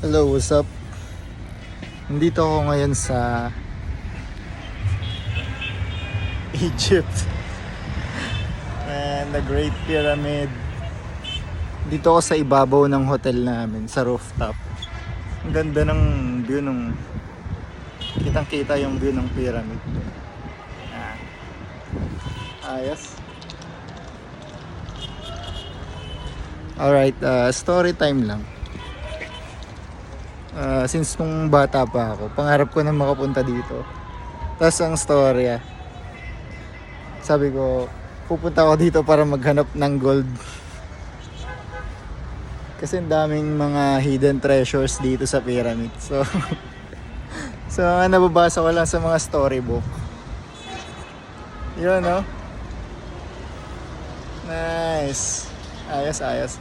Hello, what's up? Nandito ako ngayon sa Egypt and the Great Pyramid. Dito ako sa ibabaw ng hotel namin, sa rooftop. Ang ganda ng view ng kitang kita yung view ng pyramid. Ayos. Alright, story time lang. Since nung bata pa ako, pangarap ko na makapunta dito. Tapos ang storya, sabi ko, pupunta ako dito para maghanap ng gold. Kasi ang daming mga hidden treasures dito sa pyramid. So ang nababasa ko lang sa mga storybook. Yun, no? Nice. Ayos.